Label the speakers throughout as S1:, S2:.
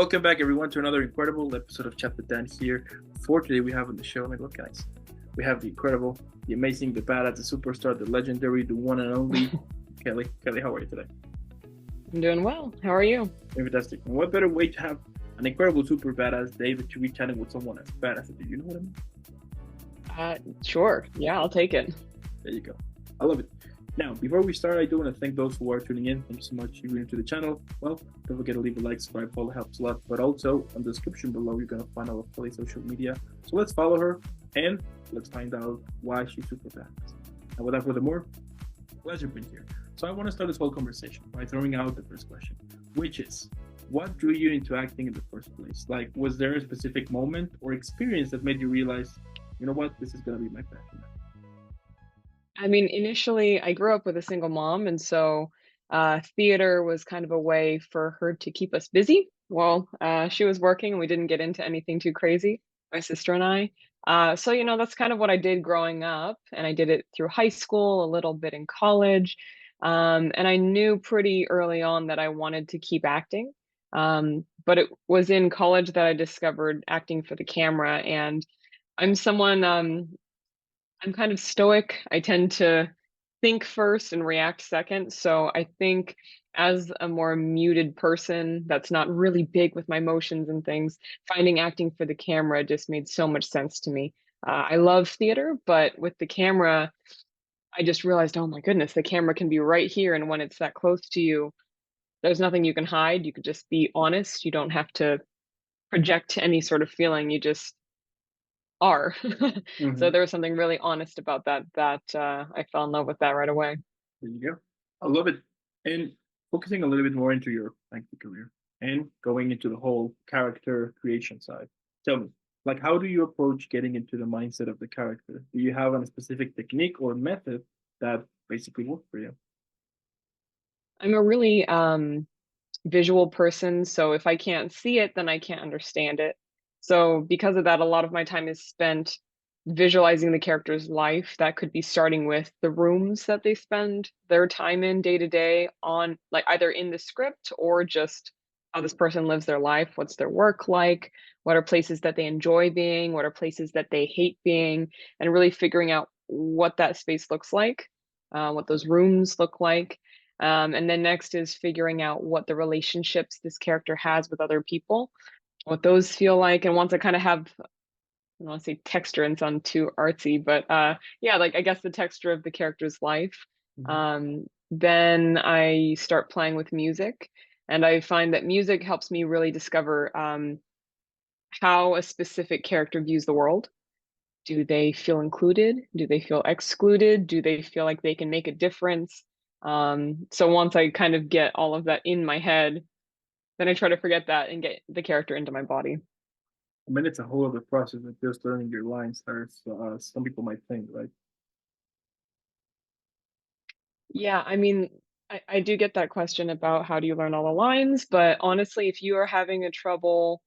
S1: Welcome back, everyone, to another incredible episode of Chapter 10 here. For today, we have on the show, look, guys, we have the incredible, the amazing, the badass, the superstar, the legendary, the one and only Kelly. Kelly, how are you today?
S2: I'm doing well. How are you?
S1: Fantastic. And what better way to have an incredible, super badass day than to be chatting with someone as badass as you? You know what I mean?
S2: Sure. Yeah, I'll take it.
S1: There you go. I love it. Now, before we start, I do want to thank those who are tuning in. Thank you so much for tuning into the channel. Well, don't forget to leave a like, subscribe, follow, helps a lot. But also, on the description below, you're going to find all of Kelly's social media. So let's follow her and let's find out why she's super badass. And without further ado, pleasure being here. So I want to start this whole conversation by throwing out the first question, which is, what drew you into acting in the first place? Like, was there a specific moment or experience that made you realize, you know what, this is going to be my passion?
S2: I mean, initially, I grew up with a single mom, and so theater was kind of a way for her to keep us busy while she was working, and we didn't get into anything too crazy, my sister and I. So, that's kind of what I did growing up, and I did it through high school, a little bit in college. And I knew pretty early on that I wanted to keep acting. But it was in college that I discovered acting for the camera, and I'm someone I'm kind of stoic. I tend to think first and react second. So I think as a more muted person that's not really big with my emotions and things, finding acting for the camera just made so much sense to me. I love theater, but with the camera, I just realized, oh my goodness, the camera can be right here. And when it's that close to you, there's nothing you can hide. You could just be honest. You don't have to project any sort of feeling. You just are. So
S1: Mm-hmm.
S2: there was something really honest about that I fell in love with that right away.
S1: There you go. I love it. And focusing a little bit more into your acting career and going into the whole character creation side. Tell me, like, how do you approach getting into the mindset of the character? Do you have a specific technique or method that basically works for you?
S2: I'm a really visual person, so if I can't see it, then I can't understand it. So because of that, a lot of my time is spent visualizing the character's life. That could be starting with the rooms that they spend their time in day to day on, like, either in the script or just how this person lives their life. What's their work like? What are places that they enjoy being? What are places that they hate being? And really figuring out what that space looks like, what those rooms look like. And then next is figuring out what the relationships this character has with other people, what those feel like. And once I kind of have, I don't want to say texture and sound too artsy, but yeah, like I guess the texture of the character's life.
S1: Mm-hmm.
S2: Then I start playing with music, and I find that music helps me really discover how a specific character views the world. Do they feel included? Do they feel excluded? Do they feel like they can make a difference? So once I kind of get all of that in my head, then I try to forget that and get the character into my body.
S1: I mean, it's a whole other process than just learning your lines, as some people might think, right?
S2: Yeah, I mean, I do get that question about how do you learn all the lines, but honestly, if you're having trouble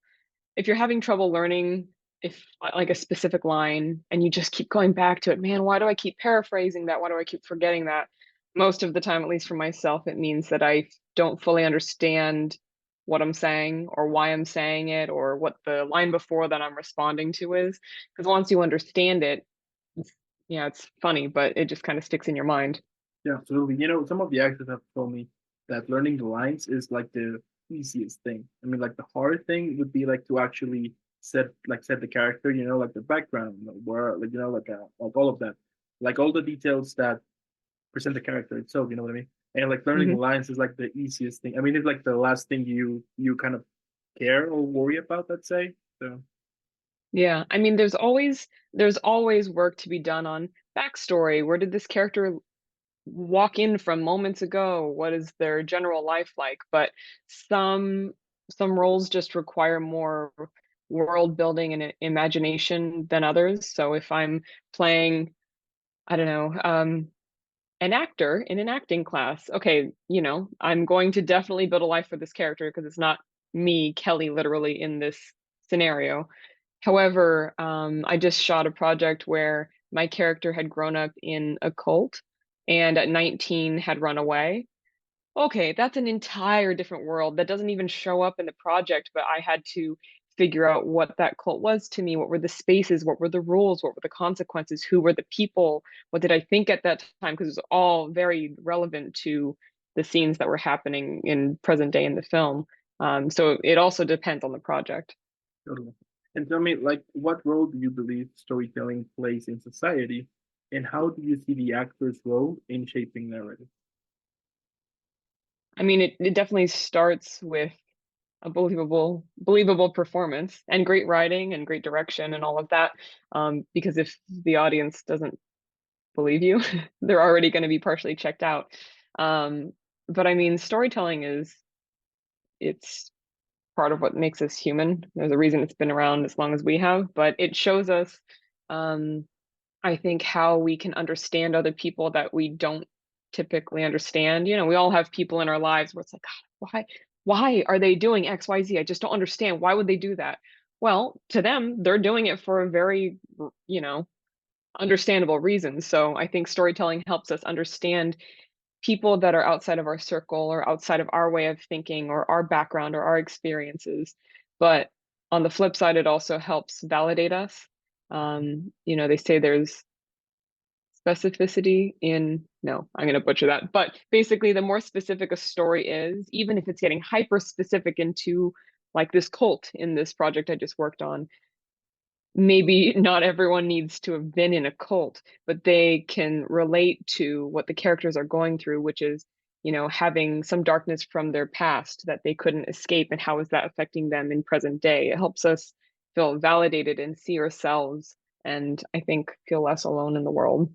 S2: learning if like a specific line and you just keep going back to it, man, why do I keep paraphrasing that? Why do I keep forgetting that? Most of the time, at least for myself, it means that I don't fully understand what I'm saying or why I'm saying it or what the line before that I'm responding to is. Because once you understand it, it's, yeah, it's funny, but it just kind of sticks in your mind.
S1: Yeah, absolutely. You know, some of the actors have told me that learning the lines is like the easiest thing. I mean, like the hard thing would be like to actually set the character, you know, like the background, where like like all of that, like all the details that present the character itself. You know what I mean? And like learning the
S2: Mhm.
S1: lines is like the easiest thing. I mean, it's like the last thing you kind of care or worry about. Let's say. So.
S2: Yeah, I mean, there's always work to be done on backstory. Where did this character walk in from moments ago? What is their general life like? But some some roles just require more world building and imagination than others. So if I'm playing, I don't know, an actor in an acting class, okay, I'm going to definitely build a life for this character because it's not me, Kelly, literally in this scenario. However, I just shot a project where my character had grown up in a cult and at 19 had run away. okay, that's an entire different world that doesn't even show up in the project, but I had to figure out what that cult was to me. What were the spaces? What were the rules? What were the consequences? Who were the people? What did I think at that time? Because it was all very relevant to the scenes that were happening in present day in the film. So it also depends on the project.
S1: Totally. And tell me, like, what role do you believe storytelling plays in society, and how do you see the actor's role in shaping narrative?
S2: I mean, it definitely starts with a believable performance and great writing and great direction and all of that. Because if the audience doesn't believe you, they're already going to be partially checked out. Um, but I mean, storytelling is it's part of what makes us human. There's a reason it's been around as long as we have, but it shows us, um, I think, how we can understand other people that we don't typically understand. You know, we all have people in our lives where it's like, "God, why are they doing X, Y, Z? I just don't understand. Why would they do that?" Well, to them, they're doing it for a very, you know, understandable reason. So I think storytelling helps us understand people that are outside of our circle or outside of our way of thinking or our background or our experiences. But on the flip side, it also helps validate us. You know, they say there's specificity in, no, I'm going to butcher that. But basically, the more specific a story is, even if it's getting hyper specific into like this cult in this project I just worked on, maybe not everyone needs to have been in a cult, but they can relate to what the characters are going through, which is, you know, having some darkness from their past that they couldn't escape, and how is that affecting them in present day. It helps us feel validated and see ourselves, and I think feel less alone in the world.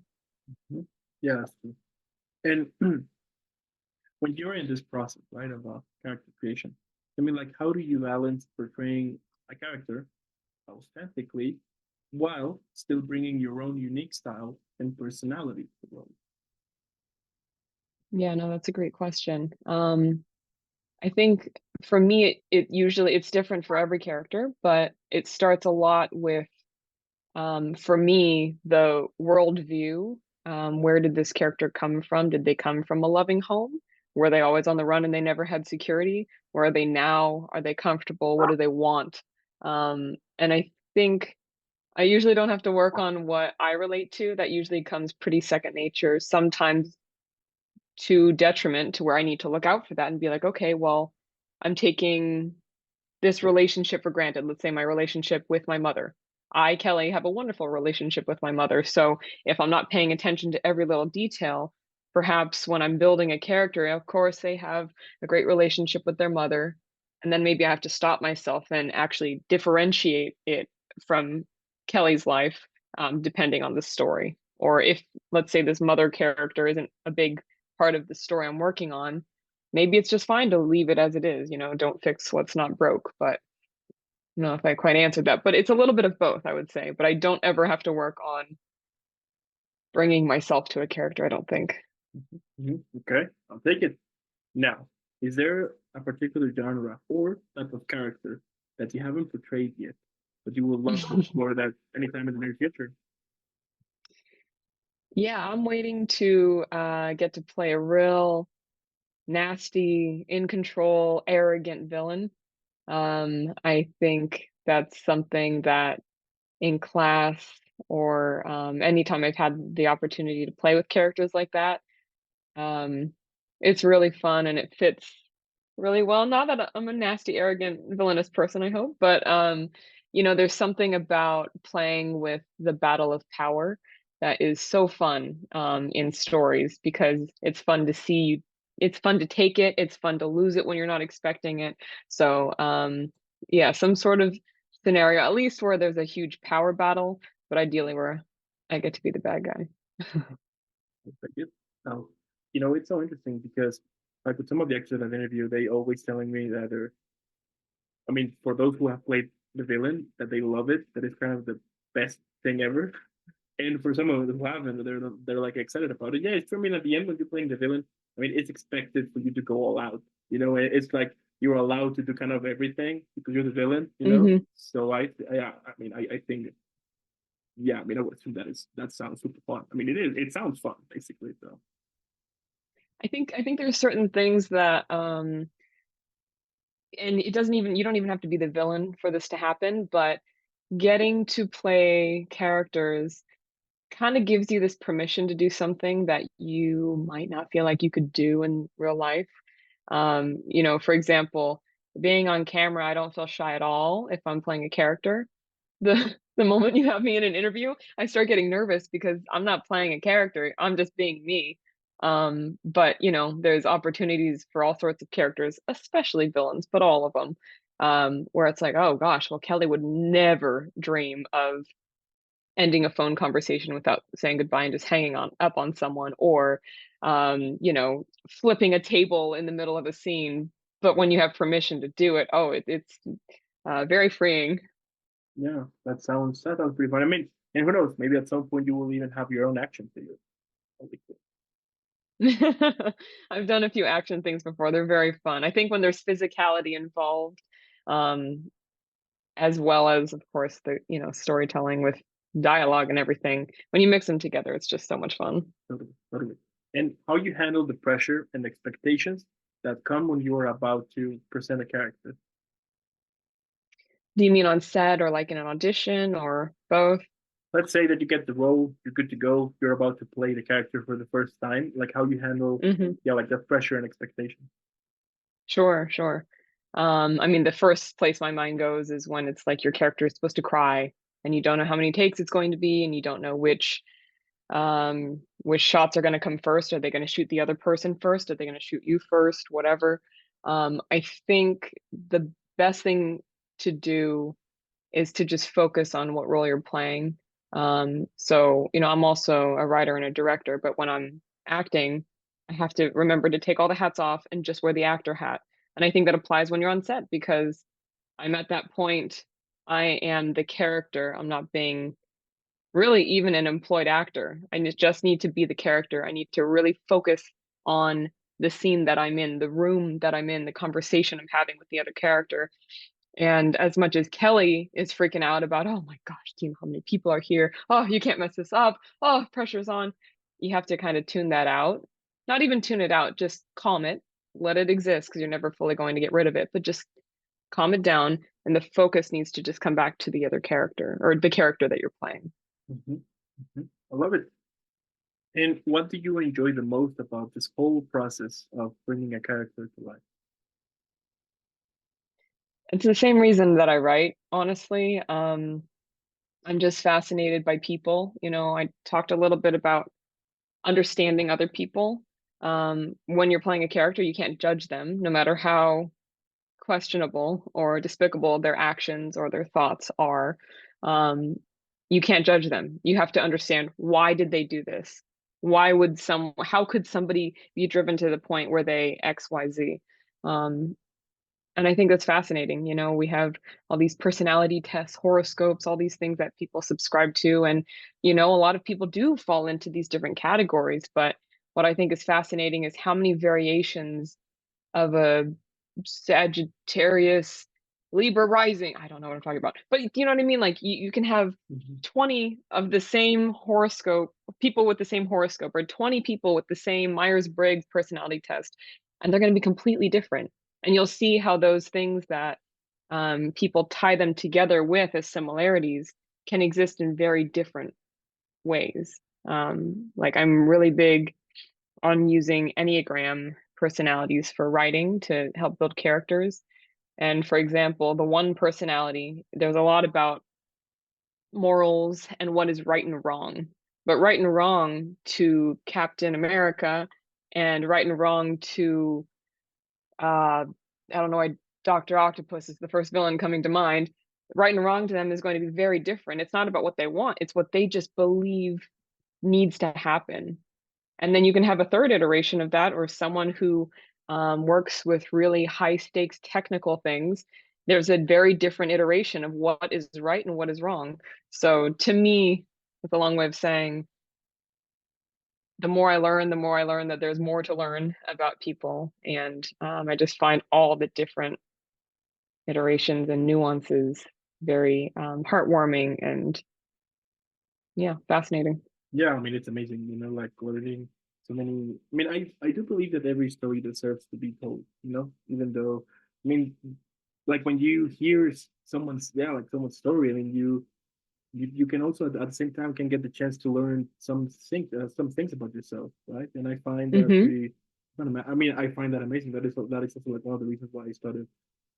S1: Mhm. Yeah, that's true. And when you're in this process, right, of character creation, I mean, like, how do you balance portraying a character authentically while still bringing your own unique style and personality to the role?
S2: Yeah, no, that's a great question. I think for me, it usually it's different for every character, but it starts a lot with, for me, the worldview. Where did this character come from? Did they come from a loving home? Were they always on the run and they never had security? Where are they now? Are they comfortable? What do they want? And I think I usually don't have to work on what I relate to. That usually comes pretty second nature, sometimes to detriment to where I need to look out for that and be like, okay, well, I'm taking this relationship for granted. Let's say my relationship with my mother. I, Kelly, have a wonderful relationship with my mother. So if I'm not paying attention to every little detail, perhaps when I'm building a character, of course, they have a great relationship with their mother. And then maybe I have to stop myself and actually differentiate it from Kelly's life, depending on the story. Or if, let's say, this mother character isn't a big part of the story I'm working on, maybe it's just fine to leave it as it is, you know, don't fix what's not broke. But I don't know if I quite answered that, but it's a little bit of both, I would say. But I don't ever have to work on bringing myself to a character, I don't think.
S1: Mhm. Okay, I'll take it. Now, is there a particular genre or type of character that you haven't portrayed yet, but you would love to explore that anytime in the near future?
S2: Yeah, I'm waiting to get to play a real nasty, in control, arrogant villain. I think that's something that in class or anytime I've had the opportunity to play with characters like that, Um, it's really fun and it fits really well. Not that I'm a nasty, arrogant, villainous person, I hope, but you know, there's something about playing with the battle of power that is so fun in stories because it's fun to see, it's fun to take it, it's fun to lose it when you're not expecting it. So yeah, some sort of scenario, at least where there's a huge power battle, but ideally where I get to be the bad guy.
S1: Thank you. Now, it's so interesting because, like, with some of the actors I've interviewed, they always telling me that I mean, for those who have played the villain, that they love it, that it's kind of the best thing ever. And for some of them who haven't, they're like excited about it. Yeah, it's true. I mean, at the end when you're playing the villain, I mean, it's expected for you to go all out. It's like you're allowed to do kind of everything because you're the villain.
S2: Hmm.
S1: So yeah, I mean, I think, yeah, I mean, I would assume that sounds super fun. I mean, it is. It sounds fun, basically. So
S2: I think there's certain things that and it doesn't even you don't even have to be the villain for this to happen, but getting to play characters kind of gives you this permission to do something that you might not feel like you could do in real life. For example, being on camera, I don't feel shy at all if I'm playing a character. The moment you have me in an interview, I start getting nervous because I'm not playing a character. I'm just being me. But there's opportunities for all sorts of characters, especially villains, but all of them, where it's like, oh gosh, well, Kelly would never dream of ending a phone conversation without saying goodbye and just hanging on up on someone, or flipping a table in the middle of a scene. But when you have permission to do it, oh, it's very freeing.
S1: Yeah, that sounds pretty fun. I mean, and who knows? Maybe at some point you will even have your own action figure. That'll be cool.
S2: I've done a few action things before. They're very fun. I think when there's physicality involved, um, as well as, of course, the storytelling with dialogue and everything. When you mix them together, it's just so much fun.
S1: Totally, totally. And how you handle the pressure and expectations that come when you are about to present a character.
S2: Do you mean on set or like in an audition or both?
S1: Let's say that you get the role, you're good to go, you're about to play the character for the first time. Like how you handle,
S2: Hmm.
S1: yeah, like that pressure and expectation.
S2: Sure, sure. I mean, the first place my mind goes is when it's like your character is supposed to cry and you don't know how many takes it's going to be, and you don't know which shots are going to come first. Are they going to shoot the other person first? Are they going to shoot you first? Whatever. I think the best thing to do is to just focus on what role you're playing. So, I'm also a writer and a director, but when I'm acting, I have to remember to take all the hats off and just wear the actor hat. And I think that applies when you're on set because I'm at that point, I am the character. I'm not being really even an employed actor. Just need to be the character. I need to really focus on the scene that I'm in, the room that I'm in, the conversation I'm having with the other character. And as much as Kelly is freaking out about, oh my gosh, do you know how many people are here? Oh, you can't mess this up. Oh, pressure's on. You have to kind of tune that out. Not even tune it out, just calm it, let it exist because you're never fully going to get rid of it, but just calm it down. And the focus needs to just come back to the other character or the character that you're playing.
S1: Hmm. Hmm. I love it. And what do you enjoy the most about this whole process of bringing a character to life?
S2: It's the same reason that I write, honestly. I'm just fascinated by people. I talked a little bit about understanding other people. When you're playing a character, you can't judge them, no matter how questionable or despicable their actions or their thoughts are. Um, you can't judge them. You have to understand, why did they do this? How could somebody be driven to the point where they X, Y, Z? Um, and I think that's fascinating. We have all these personality tests, horoscopes, all these things that people subscribe to. And, a lot of people do fall into these different categories. But what I think is fascinating is how many variations of a Sagittarius Libra rising. I don't know what I'm talking about. But you know what I mean? Like you can have
S1: Hmm.
S2: 20 of the same horoscope, people with the same horoscope, or 20 people with the same Myers-Briggs personality test, and they're going to be completely different. And you'll see how those things that people tie them together with as similarities can exist in very different ways. Like I'm really big on using Enneagram personalities for writing to help build characters. And for example, the one personality, there's a lot about morals and what is right and wrong. But right and wrong to Captain America and right and wrong to I don't know why Dr. Octopus is the first villain coming to mind. Right and wrong to them is going to be very different. It's not about what they want, it's what they just believe needs to happen. And then you can have a third iteration of that, or someone who works with really high stakes technical things. There's a very different iteration of what is right and what is wrong. So to me, it's a long way of saying the more I learn that there's more to learn about people. And I just find all the different iterations and nuances very heartwarming and yeah, fascinating.
S1: Yeah, I mean it's amazing, like learning so many. I mean, I do believe that every story deserves to be told. You know, even though I mean, like when you hear someone's like someone's story, I mean, you can also at the same time can get the chance to learn some things about yourself, right? And I find that
S2: Hmm.
S1: pretty. I mean, I find that amazing. That is also like one of the reasons why I started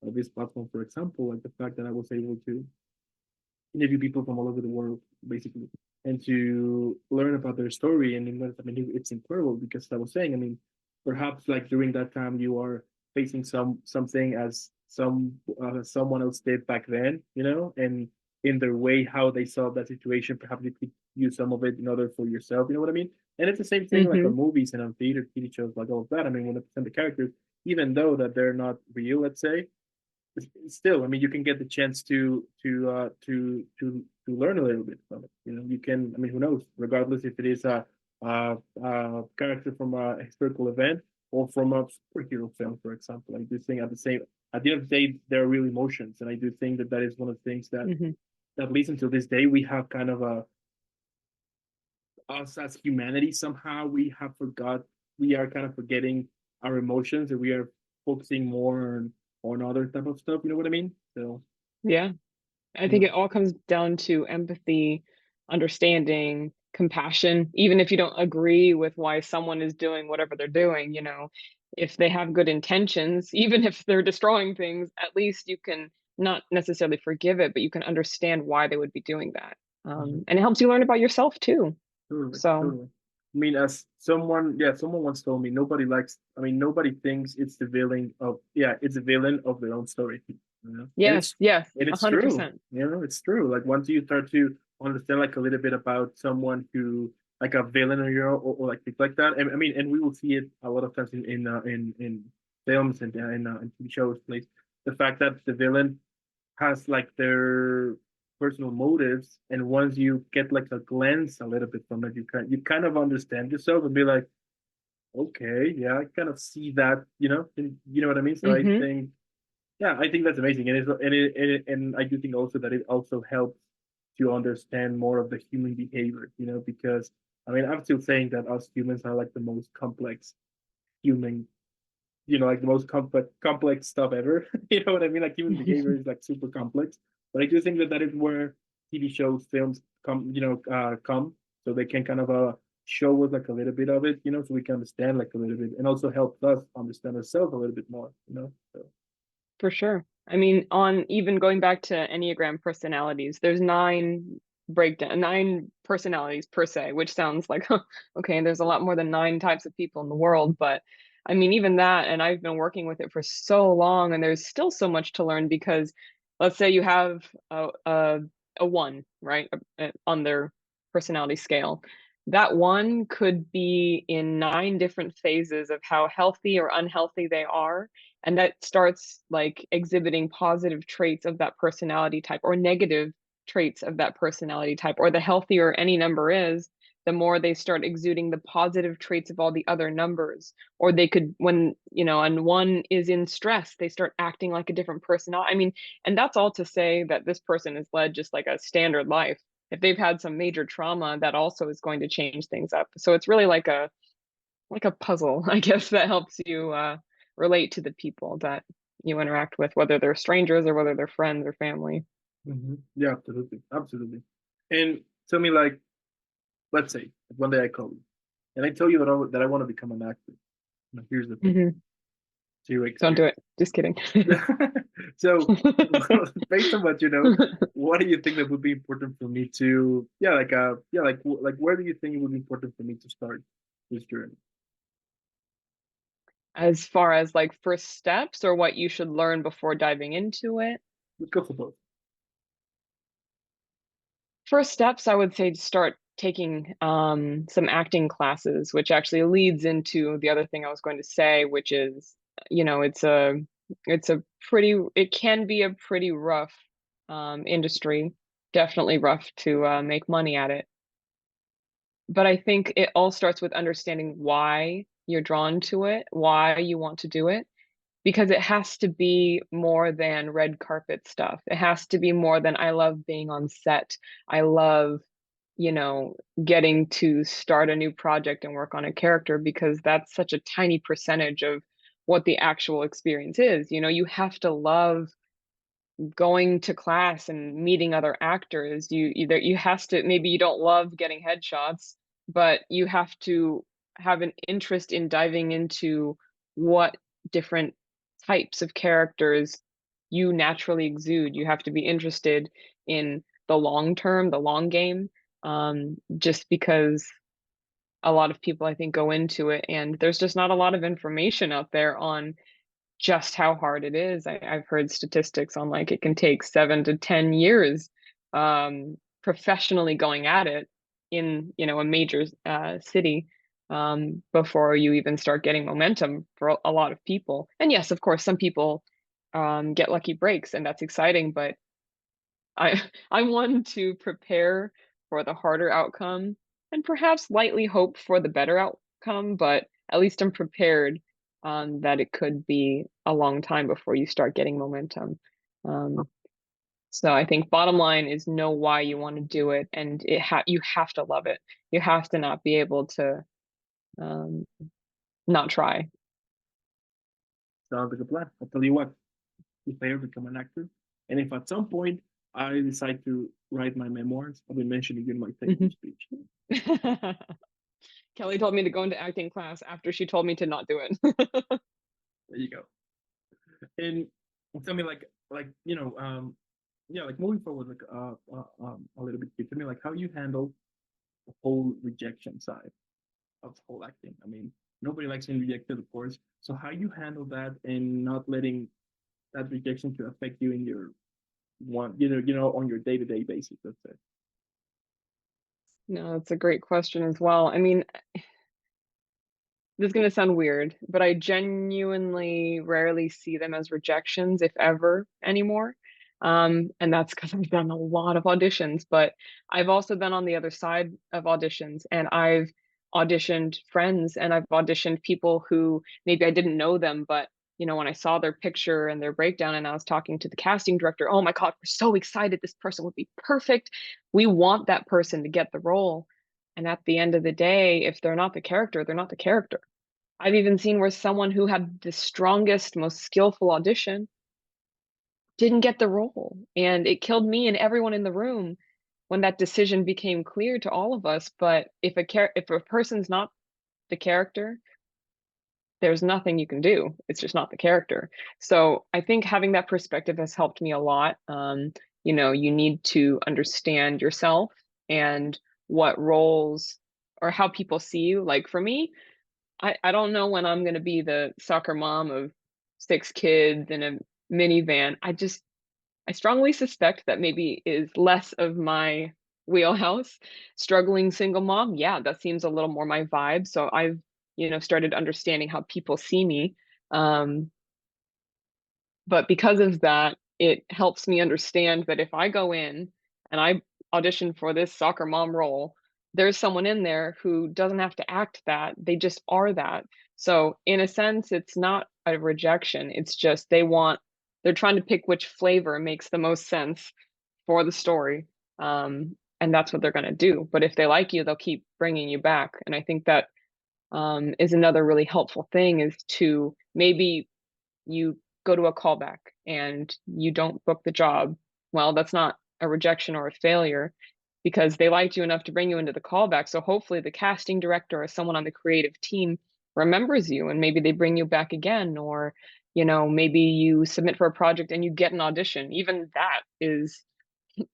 S1: this platform, for example, like the fact that I was able to interview people from all over the world, basically, and to learn about their story. And I mean, it's incredible because I was saying, I mean, perhaps like during that time you are facing something as someone else did back then, you know, and in their way how they solved that situation, perhaps you could use some of it in order for yourself. You know what I mean? And it's the same thing like on
S2: Hmm.
S1: movies and on theater, TV shows, like all of that. I mean, when they present the characters, even though that they're not real, let's say, still, I mean, you can get the chance to learn a little bit from it. You know, you can. I mean, who knows? Regardless if it is a character from a historical event or from a superhero film, for example. I do think at the end of the day, there are real emotions, and I do think that that is one of the things that
S2: Hmm.
S1: at least until this day we have kind of a us as humanity somehow we have forgot we are kind of forgetting our emotions and we are focusing more on other type of stuff. You know what I mean? So
S2: Yeah. I
S1: you
S2: think
S1: know.
S2: it all comes down to empathy, understanding, compassion, even if you don't agree with why someone is doing whatever they're doing, if they have good intentions, even if they're destroying things, at least you can not necessarily forgive it, but you can understand why they would be doing that.
S1: Mhm.
S2: And it helps you learn about yourself too.
S1: Totally,
S2: So,
S1: totally. I mean, as someone, yeah, someone once told me, nobody likes. I mean, nobody thinks it's the villain of. Yeah, it's a villain of their own story. You know,
S2: yes, yes,
S1: and it's true.
S2: 100%.
S1: You know, it's true. Like once you start to understand like a little bit about someone who like a villain or like things like that. I mean, and we will see it a lot of times in films and TV shows. Like the fact that the villain has like their personal motives, and once you get like a glance a little bit from it, you kind of understand yourself and be like, okay, yeah, I kind of see that, you know, and, you know what I mean. So I
S2: Hmm.
S1: think, yeah, I think that's amazing, and I do think also that it also helps to understand more of the human behavior, you know, because I mean, I'm still saying that us humans are like the most complex human, you know, like the most complex stuff ever. You know what I mean? Like human behavior is like super complex. But I do think that that is where TV shows, films come, so they can kind of show us like a little bit of it, you know, so we can understand like a little bit, and also help us understand ourselves a little bit more, you know. So.
S2: For sure. I mean, on even going back to Enneagram personalities, there's nine personalities per se, which sounds like, okay, there's a lot more than nine types of people in the world. But I mean, even that, and I've been working with it for so long, and there's still so much to learn because let's say you have a one, right, on their personality scale. That one could be in nine different phases of how healthy or unhealthy they are, and that starts like exhibiting positive traits of that personality type or negative traits of that personality type. Or the healthier any number is, the more they start exuding the positive traits of all the other numbers. Or they could, when and one is in stress, they start acting like a different personality. I mean, and that's all to say that this person has led just like a standard life. If they've had some major trauma, that also is going to change things up. So it's really like a puzzle, I guess, that helps you relate to the people that you interact with, whether they're strangers or whether they're friends or family.
S1: Yeah, absolutely, absolutely. And tell me, like, let's say one day I call you, and I tell you that I want to become an actor. Now, here's the thing:
S2: Hmm.
S1: zero
S2: Don't do it.
S1: experience.
S2: Just kidding.
S1: So, based on what you know, what do you think that would be important for me to, like where do you think it would be important for me to start this journey?
S2: As far as like first steps or what you should learn before diving into it,
S1: Let's go for both.
S2: first steps, I would say to start taking some acting classes, which actually leads into the other thing I was going to say, which is, it can be a pretty rough industry, definitely rough to make money at it. But I think it all starts with understanding why you're drawn to it, why you want to do it, because it has to be more than red carpet stuff. It has to be more than I love being on set. I love getting to start a new project and work on a character because that's such a tiny percentage of what the actual experience is. You have to love going to class and meeting other actors. You has to, maybe you don't love getting headshots, but you have to have an interest in diving into what different types of characters you naturally exude. You have to be interested in the long term, the long game, just because a lot of people, I think, go into it and there's just not a lot of information out there on just how hard it is. I've heard statistics on like it can take 7 to 10 years professionally going at it in a major city before you even start getting momentum for a lot of people. And yes, of course, some people get lucky breaks, and that's exciting. But I I'm one to prepare for the harder outcome and perhaps lightly hope for the better outcome, but at least I'm prepared that it could be a long time before you start getting momentum. Um, so I think bottom line is know why you want to do it, and you have to love it. You have to not be able to um, not try.
S1: Sounds like a plan. I'll tell you what, if I ever become an actor, and if at some point I decide to write my memoirs, I'll be mentioning you in my thank you
S2: Mhm.
S1: speech.
S2: Kelly told me to go into acting class after she told me to not do it.
S1: There you go. And tell me, yeah, like moving forward, like a little bit. Tell me, like, how you handle the whole rejection side of the whole acting. I mean, nobody likes being rejected, of course. So how you handle that and not letting that rejection to affect you in your on your day to day basis. Let's say.
S2: No, it's a great question as well. I mean, this is going to sound weird, but I genuinely rarely see them as rejections, if ever, anymore. And that's because I've done a lot of auditions, but I've also been on the other side of auditions and I've auditioned friends and I've auditioned people who maybe I didn't know them, but when I saw their picture and their breakdown and I was talking to the casting director, oh my God, we're so excited. This person would be perfect. We want that person to get the role. And at the end of the day, if they're not the character, they're not the character. I've even seen where someone who had the strongest, most skillful audition didn't get the role. And it killed me and everyone in the room when that decision became clear to all of us. But if a person's not the character, there's nothing you can do. It's just not the character. So I think having that perspective has helped me a lot. You need to understand yourself and what roles or how people see you. Like for me, I don't know when I'm gonna be the soccer mom of 6 kids in a minivan. I strongly suspect that maybe is less of my wheelhouse. Struggling single mom, yeah, that seems a little more my vibe. So I've, started understanding how people see me. Um, but because of that, it helps me understand that if I go in and I audition for this soccer mom role, there's someone in there who doesn't have to act that. They just are that. So in a sense, it's not a rejection. It's just they're trying to pick which flavor makes the most sense for the story. And that's what they're going to do. But if they like you, they'll keep bringing you back. And I think that is another really helpful thing is to maybe you go to a callback and you don't book the job, well, that's not a rejection or a failure because they liked you enough to bring you into the callback. So hopefully the casting director or someone on the creative team remembers you and maybe they bring you back again, or, maybe you submit for a project and you get an audition. Even that is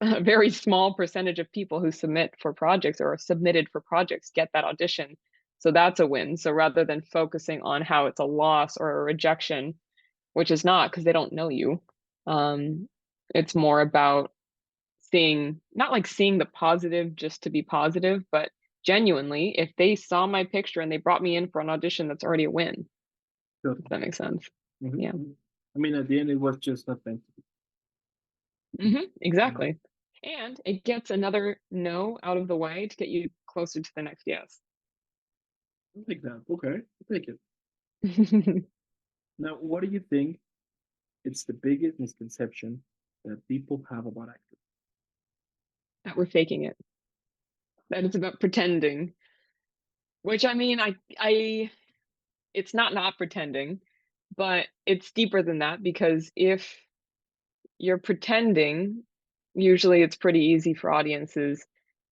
S2: a very small percentage of people who submit for projects or are submitted for projects get that audition. So that's a win. So rather than focusing on how it's a loss or a rejection, which is not because they don't know you. Um, it's more about not like seeing the positive just to be positive, but genuinely, if they saw my picture and they brought me in for an audition, that's already a win,
S1: So,
S2: if that makes sense. Yeah.
S1: mhm. I mean, at the end, it was just not meant to be.
S2: Exactly. And it gets another no out of the way to get you closer to the next yes.
S1: I like that. Okay, I take it. Now, what do you think? It's the biggest misconception that people have about actors.
S2: That we're faking it. that it's about pretending, which I mean, I it's not pretending, but it's deeper than that because if you're pretending, usually it's pretty easy for audiences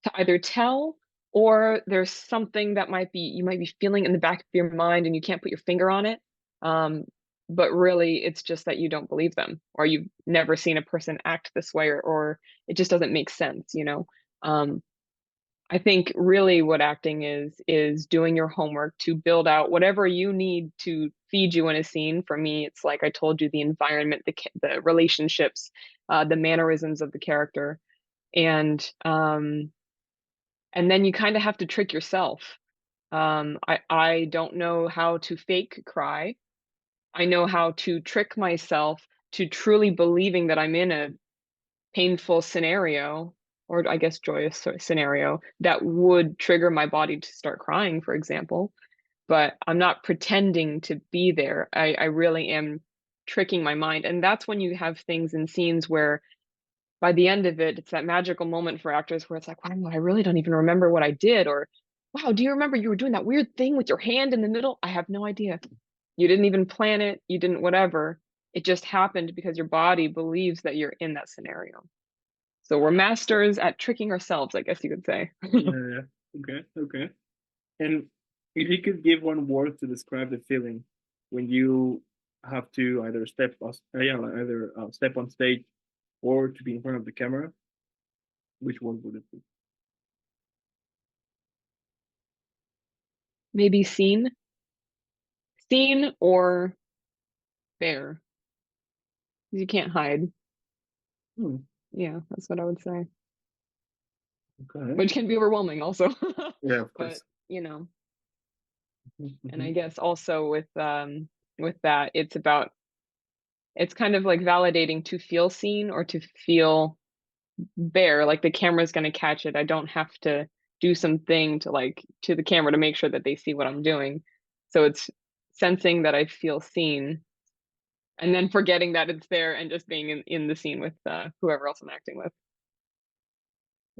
S2: to either tell or there's something that might be you might be feeling in the back of your mind and you can't put your finger on it. Um, but really it's just that you don't believe them or you've never seen a person act this way or it just doesn't make sense, you know. Um, I think really what acting is doing your homework to build out whatever you need to feed you in a scene. For me, it's like I told you, the environment, the relationships, the mannerisms of the character, and and then you kind of have to trick yourself. I don't know how to fake cry. I know how to trick myself to truly believing that I'm in a painful scenario, or I guess joyous scenario, that would trigger my body to start crying, for example. But I'm not pretending to be there. I really am tricking my mind. And that's when you have things in scenes where by the end of it, it's that magical moment for actors where it's like, wow, I really don't even remember what I did. Or, wow, do you remember you were doing that weird thing with your hand in the middle? I have no idea. You didn't even plan it. You didn't whatever. It just happened because your body believes that you're in that scenario. So we're masters at tricking ourselves, I guess you could say.
S1: Yeah, yeah. Okay, okay. And if you could give one word to describe the feeling when you have to either yeah, like either step on stage or to be in front of the camera, which one would it be?
S2: Maybe seen or fair. You can't hide.
S1: Hmm,
S2: Yeah, that's what I would say.
S1: okay.
S2: Which can be overwhelming also.
S1: Yeah, of
S2: But,
S1: course.
S2: you know, and
S1: Mm-hmm.
S2: I guess also with that, it's kind of like validating to feel seen or to feel bare, like the camera's gonna catch it. I don't have to do something to like to the camera to make sure that they see what I'm doing. So it's sensing that I feel seen and then forgetting that it's there and just being in the scene with whoever else I'm acting with.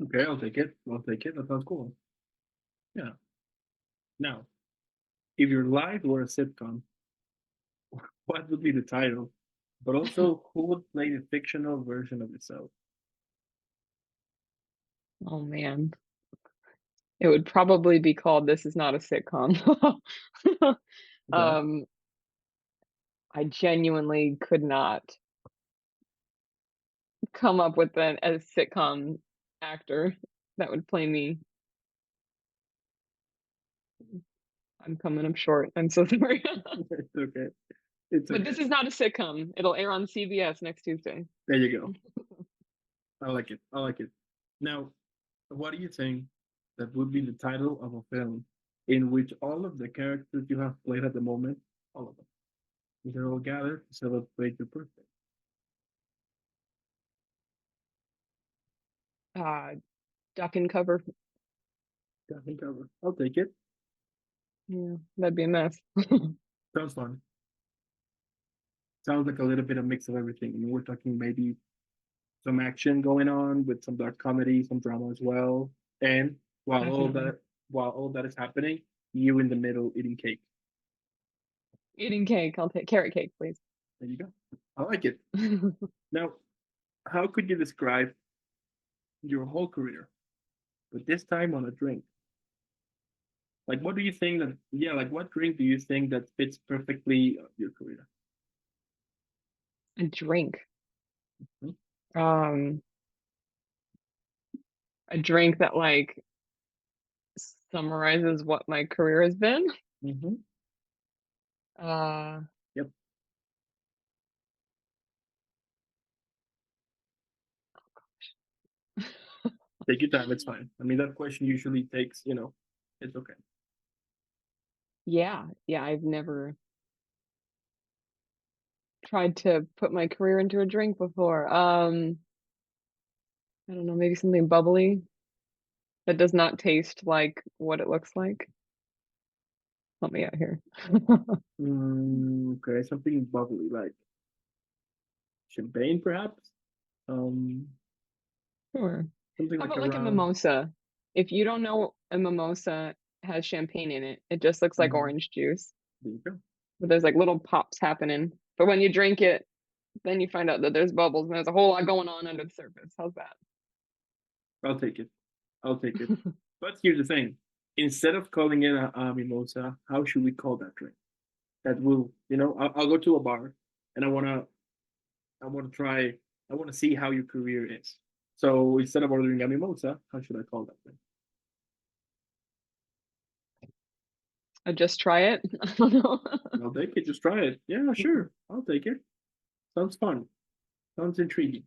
S1: Okay, I'll take it. I'll take it. That sounds cool. Yeah. Now, if your life were a sitcom, what would be the title? But also, who would play the fictional version of yourself?
S2: Oh man. It would probably be called This Is Not a Sitcom.
S1: Okay.
S2: um, I genuinely could not come up with a sitcom actor that would play me. I'm coming up short. I'm so sorry.
S1: It's okay. It's
S2: But
S1: okay.
S2: this is not a sitcom. It'll air on CBS next Tuesday.
S1: There you go. I like it. I like it. Now, what do you think that would be the title of a film in which all of the characters you have played at the moment, all of them, they're all gathered to celebrate your birthday?
S2: Uh, Duck and cover.
S1: I think I'll take it.
S2: Yeah, that'd be a mess.
S1: Sounds fun. Sounds like a little bit of mix of everything. I mean, we're talking maybe some action going on with some dark comedy, some drama as well. And while all
S2: Definitely.
S1: that while all that is happening, you in the middle eating cake.
S2: Eating cake. I'll take carrot cake, please.
S1: There you go. I like it. Now, how could you describe your whole career, but this time on a drink? Like, what do you think that? Yeah, like what drink do you think that fits perfectly your career?
S2: A drink.
S1: Hmm.
S2: Um, a drink that like summarizes what my career has been.
S1: Mm-hmm.
S2: Uh,
S1: Yep. Take your time. It's fine. I mean, that question usually takes, it's okay.
S2: yeah, yeah, I've never tried to put my career into a drink before. I don't know, maybe something bubbly that does not taste like what it looks like. Help me out here.
S1: Okay, something bubbly like champagne, perhaps. Um,
S2: Sure.
S1: something
S2: How
S1: like
S2: about like a
S1: around.
S2: mimosa? If you don't know a mimosa has champagne in it, it just looks like
S1: Mhm.
S2: orange juice.
S1: There you go.
S2: But there's like little pops happening. But when you drink it, then you find out that there's bubbles and there's a whole lot going on under the surface. How's that?
S1: I'll take it. I'll take it. But here's the thing: instead of calling it a mimosa, how should we call that drink? That will, I'll go to a bar, and I wanna try, I wanna see how your career is. So instead of ordering a mimosa, how should I call that thing?
S2: I just try it. I don't know.
S1: I'll take it. Just try it. Yeah, sure. I'll take it. Sounds fun. Sounds intriguing.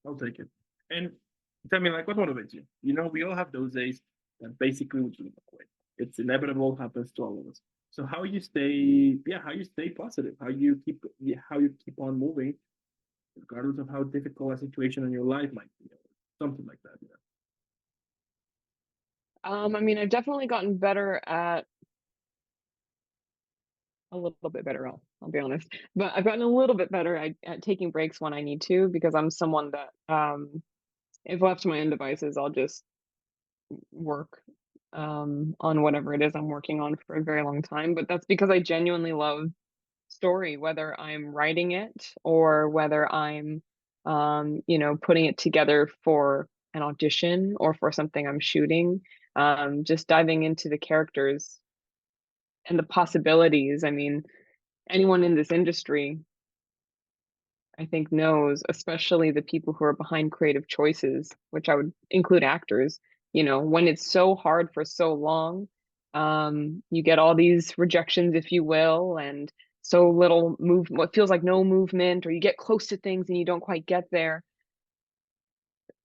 S1: I'll take it. And tell me, like, what motivates you? We all have those days that basically we just quit. It's inevitable, happens to all of us. So how you stay positive, how you keep on moving, regardless of how difficult a situation in your life might be, something like that.
S2: I mean, I've definitely gotten better at a little bit better, I'll be honest. But I've gotten a little bit better at taking breaks when I need to because I'm someone that if left to my own devices, I'll just work on whatever it is I'm working on for a very long time. But that's because I genuinely love story, whether I'm writing it or whether I'm putting it together for an audition or for something I'm shooting. Just diving into the characters and the possibilities. I mean, anyone in this industry, I think, knows, especially the people who are behind creative choices, which I would include actors, when it's so hard for so long, you get all these rejections, if you will, and so little move, what feels like no movement, or you get close to things and you don't quite get there.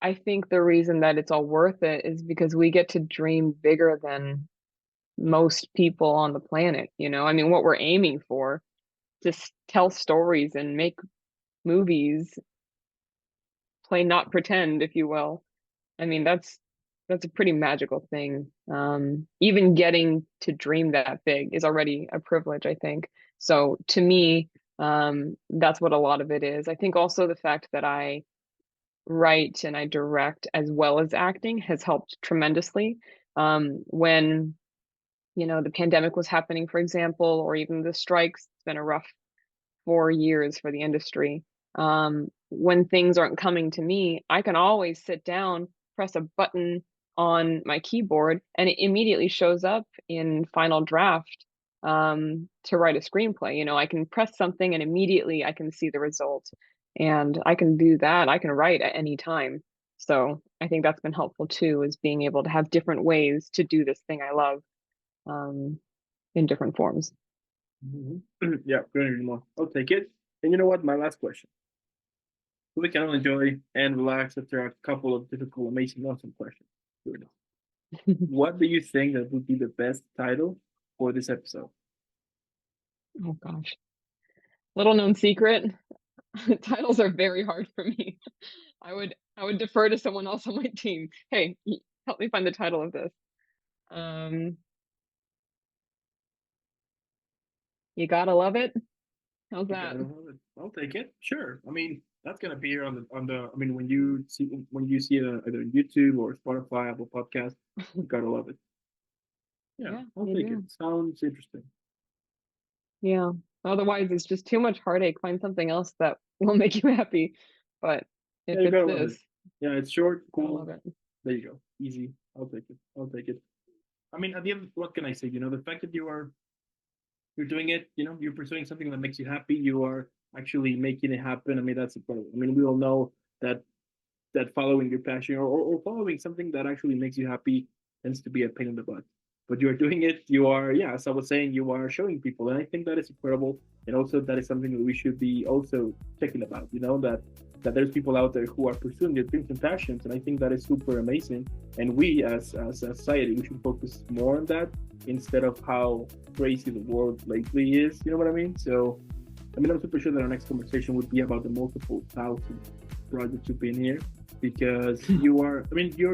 S2: I think the reason that it's all worth it is because we get to dream bigger than most people on the planet, I mean, what we're aiming for, just tell stories and make movies, play not pretend, if you will. I mean, that's a pretty magical thing. Even getting to dream that big is already a privilege, I think. So to me, that's what a lot of it is. I think also the fact that I write and I direct as well as acting has helped tremendously. When the pandemic was happening, for example, or even the strikes, it's been a rough 4 years for the industry. When things aren't coming to me, I can always sit down, press a button on my keyboard, and it immediately shows up in Final Draft to write a screenplay. I can press something and immediately I can see the result. And I can do that. I can write at any time. So I think that's been helpful too, is being able to have different ways to do this thing I love um, in different forms.
S1: Mhm. Yeah, couldn't agree more. I'll take it. And you know what? My last question. We can all enjoy and relax after a couple of difficult, amazing, awesome questions. Here we go. What do you think that would be the best title for this episode?
S2: Oh gosh. Little known secret, titles are very hard for me. I would defer to someone else on my team. Hey, help me find the title of this. Um, you gotta love it. How's
S1: You
S2: that?
S1: gotta love it. I'll take it. Sure. I mean, that's gonna be here on the. I mean, when you see it either on YouTube or Spotify, Apple Podcast, you gotta love it. Yeah,
S2: Yeah,
S1: I'll
S2: you
S1: take it.
S2: do.
S1: Sounds interesting.
S2: Yeah. Otherwise, it's just too much heartache. Find something else that will make you happy. But
S1: Yeah,
S2: if
S1: you
S2: it's
S1: gotta love it.
S2: this,
S1: Yeah, it's short,
S2: gotta
S1: cool.
S2: love it.
S1: There you go. Easy. I'll take it. I'll take it. I mean, at the end, what can I say? The fact that you're doing it, you're pursuing something that makes you happy. You are actually making it happen. I mean, that's incredible. I mean, we all know that following your passion or following something that actually makes you happy tends to be a pain in the butt. But you are doing it. You are, yeah, as I was saying, you are showing people, and I think that is incredible. And also, that is something that we should be also checking about. That there's people out there who are pursuing their dreams and passions, and I think that is super amazing. And we, as a society, we should focus more on that instead of how crazy the world lately is. You know what I mean? So, I mean, I'm super sure that our next conversation would be about the multiple thousand projects you've been here because you're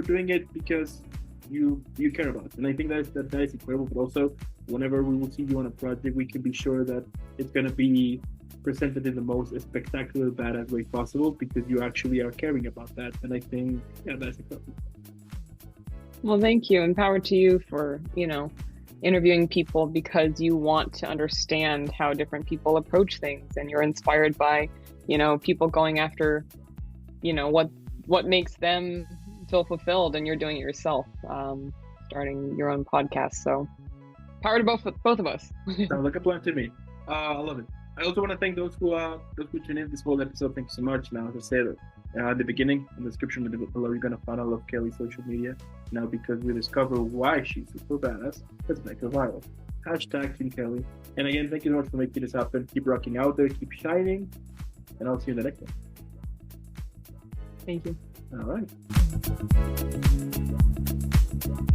S1: doing it because you care about it. And I think that is incredible. But also, whenever we will see you on a project, we can be sure that it's going to be presented in the most spectacular, badass way possible because you actually are caring about that. And I think, yeah, that's incredible.
S2: Well, thank you, and power to you for, interviewing people because you want to understand how different people approach things, and you're inspired by, people going after, what makes them feel fulfilled, and you're doing it yourself, starting your own podcast. So power to both of us.
S1: Sounds like a plan to me. I love it. I also want to thank those who tuned in this whole episode. Thank you so much. Now, as I said at the beginning, in the description below, you're gonna find all of Kelly's social media. Now, because we discover why she's super badass, let's make her viral. Hashtag Team Kelly. And again, thank you so much for making this happen. Keep rocking out there, keep shining, and I'll see you in the next one.
S2: Thank you.
S1: All right.